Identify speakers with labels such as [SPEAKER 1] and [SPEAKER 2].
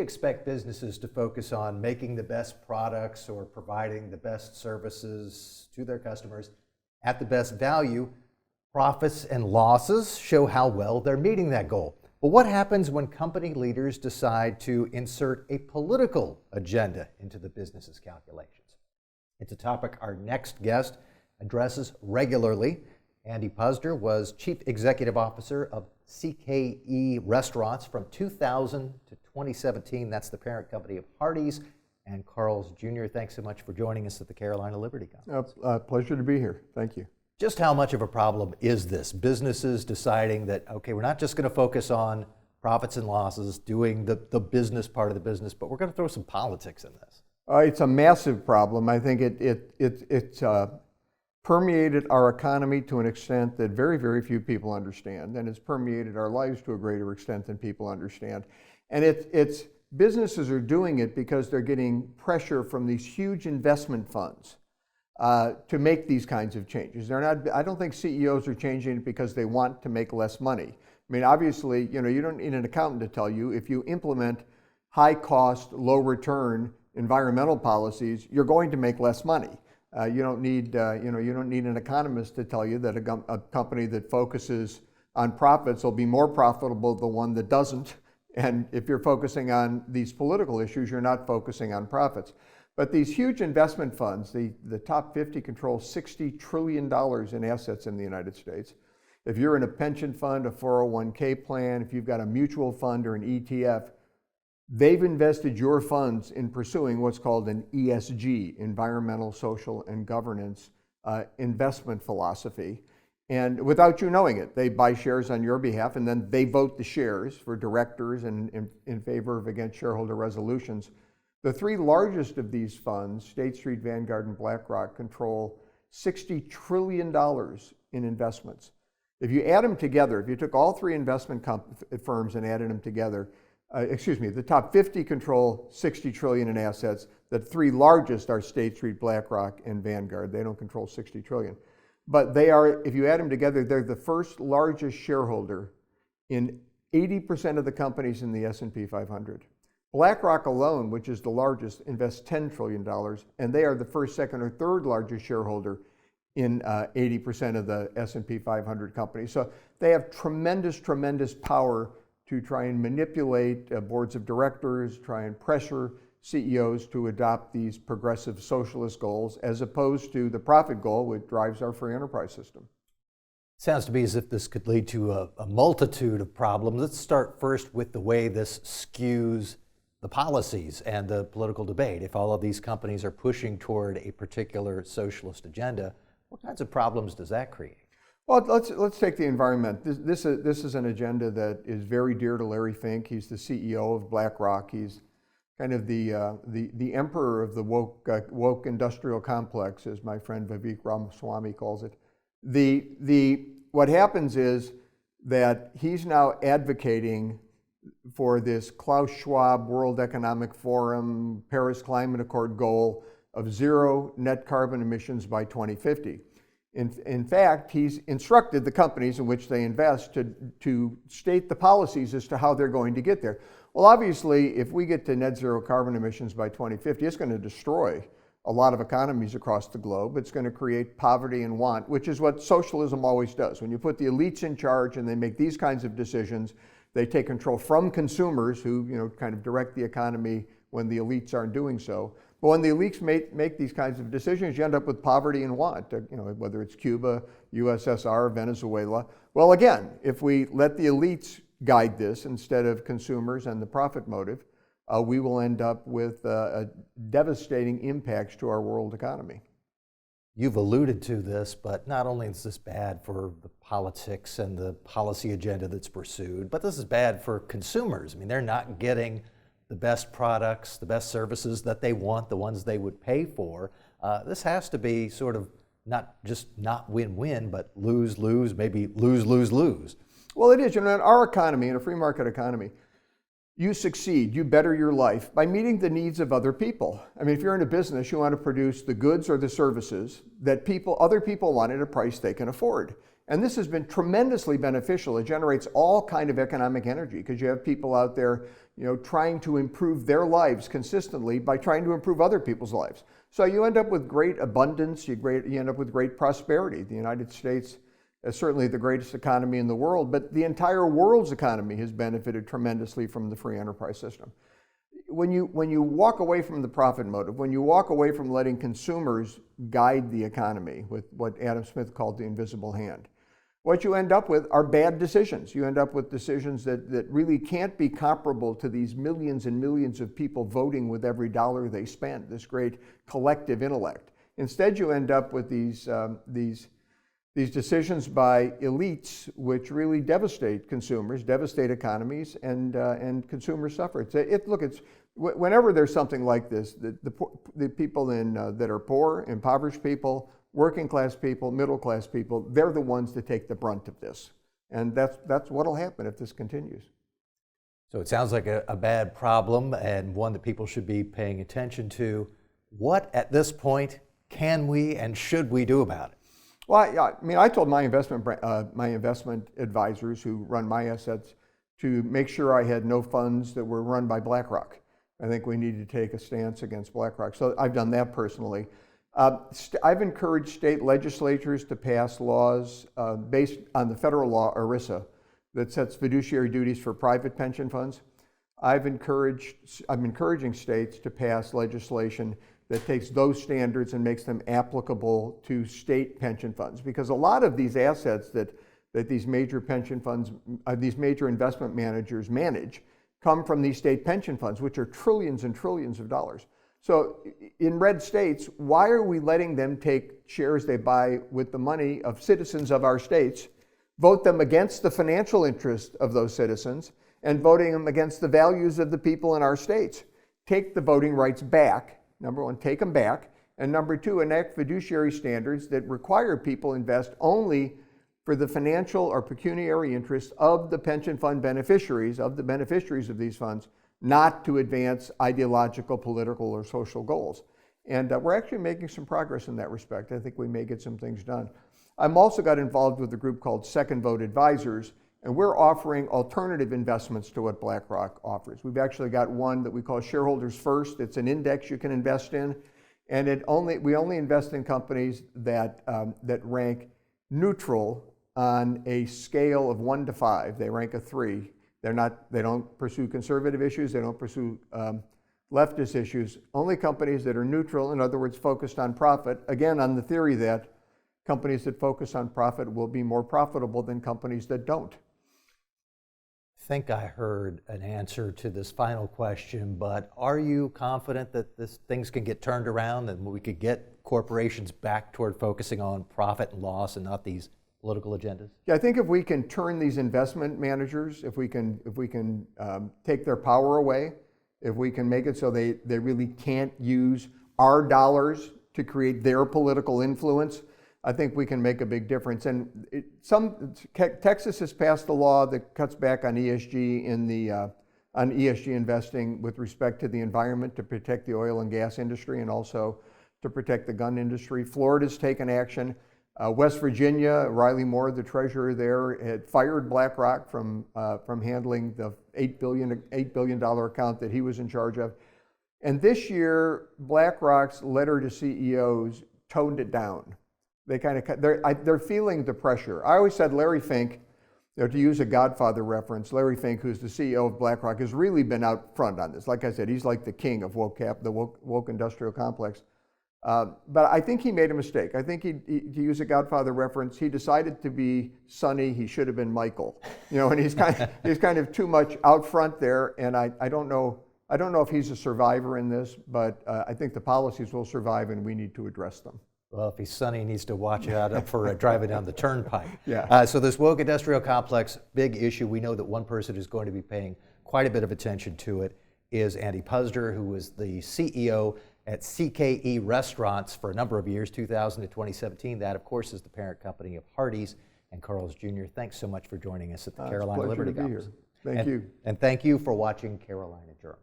[SPEAKER 1] expect businesses to focus on making the best products or providing the best services to their customers at the best value, profits and losses show how well they're meeting that goal. But what happens when company leaders decide to insert a political agenda into the business's calculations? It's a topic our next guest addresses regularly. Andy Puzder was Chief Executive Officer of CKE Restaurants from 2000 to 2017. That's the parent company of Hardee's and Carl's Jr. Thanks so much for joining us at the Carolina Liberty Conference.
[SPEAKER 2] Pleasure to be here. Thank you.
[SPEAKER 1] Just how much of a problem is this? Businesses deciding that, okay, we're not just going to focus on profits and losses, doing the business part of the business, but we're going to throw some politics in this.
[SPEAKER 2] It's a massive problem. I think it's permeated our economy to an extent that very, very few people understand, and it's permeated our lives to a greater extent than people understand. And it's businesses are doing it because they're getting pressure from these huge investment funds to make these kinds of changes. They're not. I don't think CEOs are changing it because they want to make less money. I mean, obviously, you don't need an accountant to tell you if you implement high cost, low return environmental policies, you're going to make less money. You don't need an economist to tell you that a company that focuses on profits will be more profitable than the one that doesn't. And if you're focusing on these political issues, you're not focusing on profits. But these huge investment funds, the top 50 control $60 trillion in assets in the United States. If you're in a pension fund, a 401k plan, if you've got a mutual fund or an ETF, they've invested your funds in pursuing what's called an ESG, environmental, social, and governance investment philosophy. And without you knowing it, they buy shares on your behalf, and then they vote the shares for directors and in favor of against shareholder resolutions. The three largest of these funds, State Street, Vanguard, and BlackRock, control $60 trillion in investments. If you add them together, if you took all three investment firms and added them together, the top 50 control $60 trillion in assets. The three largest are State Street, BlackRock, and Vanguard. They don't control $60 trillion. But they are, if you add them together, they're the first largest shareholder in 80% of the companies in the S&P 500. BlackRock alone, which is the largest, invests $10 trillion, and they are the first, second, or third largest shareholder in 80% of the S&P 500 companies. So they have tremendous, tremendous power to try and manipulate boards of directors, try and pressure CEOs to adopt these progressive socialist goals, as opposed to the profit goal, which drives our free enterprise system.
[SPEAKER 1] Sounds to me as if this could lead to a multitude of problems. Let's start first with the way this skews the policies and the political debate. If all of these companies are pushing toward a particular socialist agenda, what kinds of problems does that create?
[SPEAKER 2] Well, let's take the environment. This is an agenda that is very dear to Larry Fink. He's the CEO of BlackRock. He's kind of the emperor of the woke industrial complex, as my friend Vivek Ramaswamy calls it. What happens is that he's now advocating for this Klaus Schwab World Economic Forum Paris Climate Accord goal of zero net carbon emissions by 2050. In fact, he's instructed the companies in which they invest to state the policies as to how they're going to get there. Well, obviously, if we get to net zero carbon emissions by 2050, it's going to destroy a lot of economies across the globe. It's going to create poverty and want, which is what socialism always does. When you put the elites in charge and they make these kinds of decisions, they take control from consumers who, kind of direct the economy when the elites aren't doing so. But when the elites make these kinds of decisions, you end up with poverty and want, whether it's Cuba, USSR, Venezuela. Well, again, if we let the elites guide this instead of consumers and the profit motive, we will end up with devastating impacts to our world economy.
[SPEAKER 1] You've alluded to this, but not only is this bad for the politics and the policy agenda that's pursued, but this is bad for consumers. I mean, they're not getting the best products, the best services that they want, the ones they would pay for. This has to be sort of not win-win, but lose-lose, maybe lose-lose-lose.
[SPEAKER 2] Well, it is. In our economy, in a free market economy, you succeed, you better your life by meeting the needs of other people. I mean, if you're in a business, you want to produce the goods or the services that other people want at a price they can afford. And this has been tremendously beneficial. It generates all kind of economic energy because you have people out there, trying to improve their lives consistently by trying to improve other people's lives. So you end up with great abundance, you end up with great prosperity. The United States is certainly the greatest economy in the world, but the entire world's economy has benefited tremendously from the free enterprise system. When you walk away from the profit motive, when you walk away from letting consumers guide the economy with what Adam Smith called the invisible hand, what you end up with are bad decisions. You end up with decisions that really can't be comparable to these millions and millions of people voting with every dollar they spend, this great collective intellect. Instead, you end up with these decisions by elites which really devastate consumers, devastate economies, and consumers suffer. Whenever there's something like this, the people that are poor, impoverished people, working class people, middle class people, they're the ones that take the brunt of this. And that's what'll happen if this continues.
[SPEAKER 1] So it sounds like a bad problem and one that people should be paying attention to. What at this point can we and should we do about it?
[SPEAKER 2] Well, I told my investment advisors who run my assets to make sure I had no funds that were run by BlackRock. I think we need to take a stance against BlackRock. So I've done that personally. I've encouraged state legislatures to pass laws based on the federal law, ERISA, that sets fiduciary duties for private pension funds. I'm encouraging states to pass legislation that takes those standards and makes them applicable to state pension funds. Because a lot of these assets that these major pension funds, these major investment managers manage, come from these state pension funds, which are trillions and trillions of dollars. So in red states, why are we letting them take shares they buy with the money of citizens of our states, vote them against the financial interest of those citizens, and voting them against the values of the people in our states? Take the voting rights back. Number one, take them back. And number two, enact fiduciary standards that require people invest only for the financial or pecuniary interests of the pension fund beneficiaries, of the beneficiaries of these funds, not to advance ideological, political, or social goals. And we're actually making some progress in that respect. I think we may get some things done. I'm also got involved with a group called Second Vote Advisors, and we're offering alternative investments to what BlackRock offers. We've actually got one that we call Shareholders First. It's an index you can invest in, and we only invest in companies that rank neutral on a scale of 1 to 5. They rank a 3. They don't pursue conservative issues. They don't pursue leftist issues. Only companies that are neutral, in other words, focused on profit. Again, on the theory that companies that focus on profit will be more profitable than companies that don't.
[SPEAKER 1] I think I heard an answer to this final question, but are you confident that things can get turned around and we could get corporations back toward focusing on profit and loss and not these political agendas?
[SPEAKER 2] Yeah, I think if we can turn these investment managers, if we can take their power away, if we can make it so they really can't use our dollars to create their political influence, I think we can make a big difference. And Texas has passed a law that cuts back on ESG on ESG investing with respect to the environment to protect the oil and gas industry and also to protect the gun industry. Florida's taken action. West Virginia, Riley Moore, the treasurer there, had fired BlackRock from handling the $8 billion account that he was in charge of. And this year, BlackRock's letter to CEOs toned it down. They're feeling the pressure. I always said Larry Fink, to use a Godfather reference, Larry Fink, who's the CEO of BlackRock, has really been out front on this. Like I said, he's like the king of the woke industrial complex. But I think he made a mistake. I think to use a Godfather reference, he decided to be Sonny. He should have been Michael. And he's kind of too much out front there. And I don't know if he's a survivor in this, but I think the policies will survive, and we need to address them.
[SPEAKER 1] Well, if he's Sonny, he needs to watch out for driving down the turnpike.
[SPEAKER 2] Yeah.
[SPEAKER 1] So this woke industrial complex, big issue. We know that one person who's going to be paying quite a bit of attention to it is Andy Puzder, who was the CEO at CKE Restaurants for a number of years, 2000 to 2017. That, of course, is the parent company of Hardee's and Carl's Jr. Thanks so much for joining us at the Carolina Liberty Conference.
[SPEAKER 2] Thank you.
[SPEAKER 1] And thank you for watching Carolina Journal.